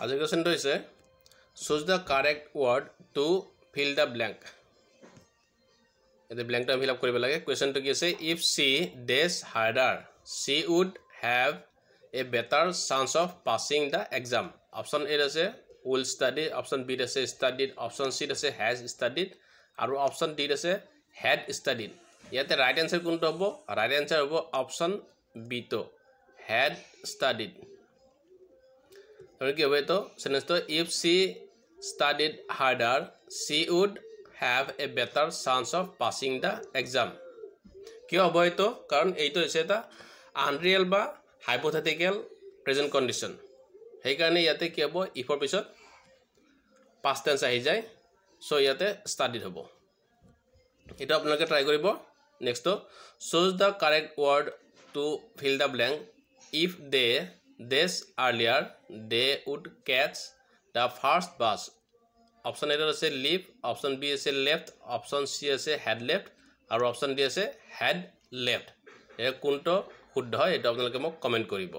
আজিৰ কোৱেশ্চনটো হৈছে choose the correct word to fill the blank. এই ব্ল্যাঙ্কটা ফিল আপ কৰিব লাগে কোৱেশ্চনটো কি আছে if she dash harder she would have a better chance of passing the exam. Option A আছে will study, option B আছে studied, option C আছে has studied আৰু option D আছে had studied. ইয়াতে রাইট আনসার কোনটো হ'ব right answer হ'ব option B তো had studied. কি হবে তো সেন্টেন্সটো if she studied harder she would have a better chance of passing the exam. কিয় হ'ব এটো কাৰণ এইটো হৈছে এটা আনৰিয়েল বা হাইপোথেটিক্যাল প্ৰেজেন্ট কন্ডিশন সেই কাৰণে ইয়াতে কি হ'ব ইফৰ পিছত past tense আহি যায় সো ইয়াতে স্টাডিড হ'ব এটা আপোনালোকে ট্রাই কৰিব next choose the correct word to fill the blank if they dash earlier they would catch the first bus. Option A আছে leave, option B আছে left, option C আছে had left আৰু option D আছে had left. এ কোনটো শুদ্ধ হয় এটা আপোনালোকে মোক কমেন্ট কৰিব